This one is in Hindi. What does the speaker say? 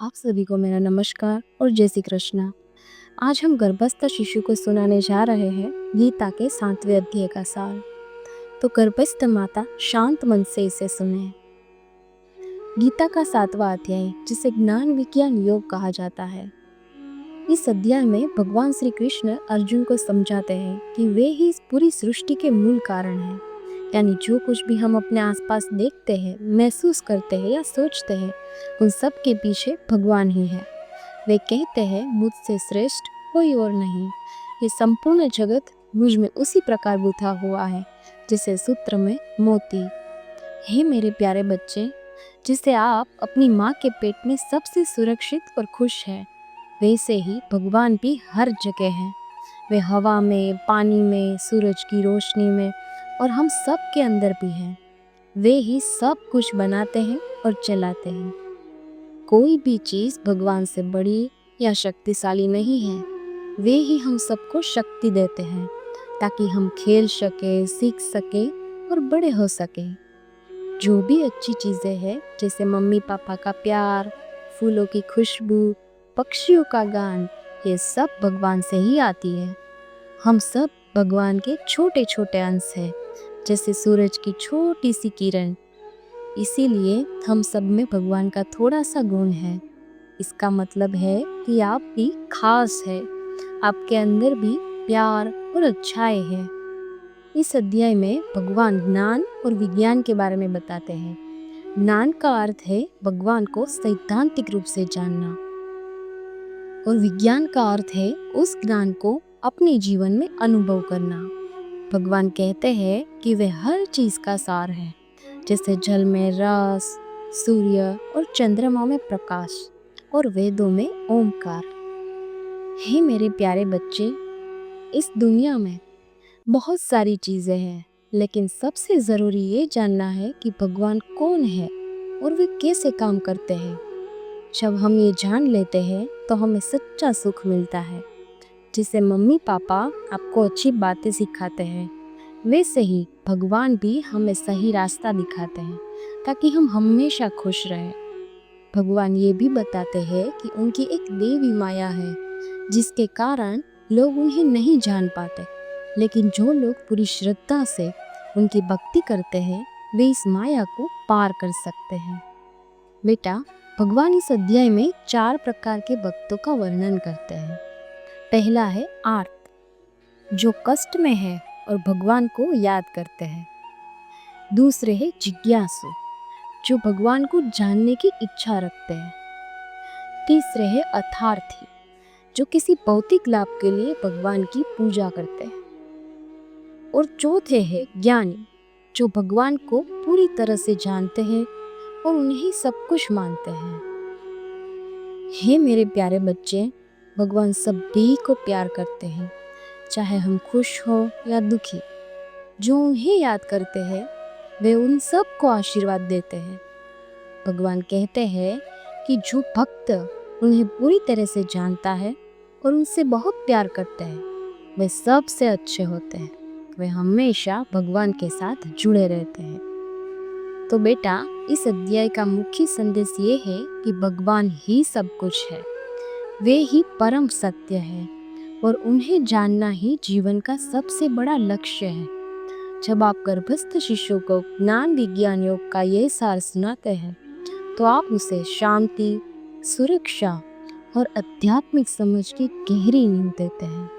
आप सभी को मेरा नमस्कार और जय श्री कृष्ण। आज हम गर्भस्थ शिशु को सुनाने जा रहे हैं गीता के 7वें अध्याय का सार। तो गर्भस्थ माता शांत मन से इसे सुने। गीता का 7वां अध्याय, जिसे ज्ञान विज्ञान योग कहा जाता है। इस अध्याय में भगवान श्री कृष्ण अर्जुन को समझाते हैं कि वे ही इस पूरी सृष्टि के मूल कारण हैं। यानी जो कुछ भी हम अपने आसपास देखते हैं, महसूस करते हैं या सोचते हैं, उन सब के पीछे भगवान ही है। वे कहते हैं, मुझसे श्रेष्ठ कोई और नहीं। ये संपूर्ण जगत मुझ में उसी प्रकार गुथा हुआ है जैसे सूत्र में मोती। हे मेरे प्यारे बच्चे, जिसे आप अपनी माँ के पेट में सबसे सुरक्षित और खुश हैं, वैसे ही भगवान भी हर जगह हैं। वे हवा में, पानी में, सूरज की रोशनी में और हम सब के अंदर भी हैं। वे ही सब कुछ बनाते हैं और चलाते हैं। कोई भी चीज़ भगवान से बड़ी या शक्तिशाली नहीं है। वे ही हम सबको शक्ति देते हैं ताकि हम खेल सके, सीख सके और बड़े हो सके। जो भी अच्छी चीज़ें हैं, जैसे मम्मी पापा का प्यार, फूलों की खुशबू, पक्षियों का गान, ये सब भगवान से ही आती है। हम सब भगवान के छोटे छोटे अंश हैं, जैसे सूरज की छोटी सी किरण। इसीलिए हम सब में भगवान का थोड़ा सा गुण है। इसका मतलब है कि आप भी खास है। आपके अंदर भी प्यार और अच्छाई है। इस अध्याय में भगवान ज्ञान और विज्ञान के बारे में बताते हैं। ज्ञान का अर्थ है भगवान को सैद्धांतिक रूप से जानना, और विज्ञान का अर्थ है उस ज्ञान को अपने जीवन में अनुभव करना। भगवान कहते हैं कि वे हर चीज का सार है, जैसे जल में रस, सूर्य और चंद्रमा में प्रकाश और वेदों में ओमकार। हे मेरे प्यारे बच्चे, इस दुनिया में बहुत सारी चीजें हैं, लेकिन सबसे जरूरी ये जानना है कि भगवान कौन है और वे कैसे काम करते हैं। जब हम ये जान लेते हैं तो हमें सच्चा सुख मिलता है। जिसे मम्मी पापा आपको अच्छी बातें सिखाते हैं, वैसे ही भगवान भी हमें सही रास्ता दिखाते हैं ताकि हम हमेशा खुश रहें। भगवान ये भी बताते हैं कि उनकी एक देवी माया है, जिसके कारण लोग उन्हें नहीं जान पाते, लेकिन जो लोग पूरी श्रद्धा से उनकी भक्ति करते हैं, वे इस माया को पार कर सकते हैं। बेटा, भगवान इस अध्याय में 4 प्रकार के भक्तों का वर्णन करते हैं। पहला है आर्त, जो कष्ट में है और भगवान को याद करते हैं। दूसरे है जिज्ञासु, जो भगवान को जानने की इच्छा रखते हैं। तीसरे है अर्थार्थी, जो किसी भौतिक लाभ के लिए भगवान की पूजा करते हैं। और चौथे है ज्ञानी, जो भगवान को पूरी तरह से जानते हैं और उन्हें सब कुछ मानते हैं। हे मेरे प्यारे बच्चे, भगवान सभी को प्यार करते हैं, चाहे हम खुश हो या दुखी। जो उन्हें याद करते हैं, वे उन सब को आशीर्वाद देते हैं। भगवान कहते हैं कि जो भक्त उन्हें पूरी तरह से जानता है और उनसे बहुत प्यार करते हैं, वे सबसे अच्छे होते हैं। वे हमेशा भगवान के साथ जुड़े रहते हैं। तो बेटा, इस अध्याय का मुख्य संदेश ये है कि भगवान ही सब कुछ है। वे ही परम सत्य है और उन्हें जानना ही जीवन का सबसे बड़ा लक्ष्य है। जब आप गर्भस्थ शिशु को ज्ञान विज्ञान योग का ये सार सुनाते हैं, तो आप उसे शांति, सुरक्षा और आध्यात्मिक समझ की गहरी नींद देते हैं।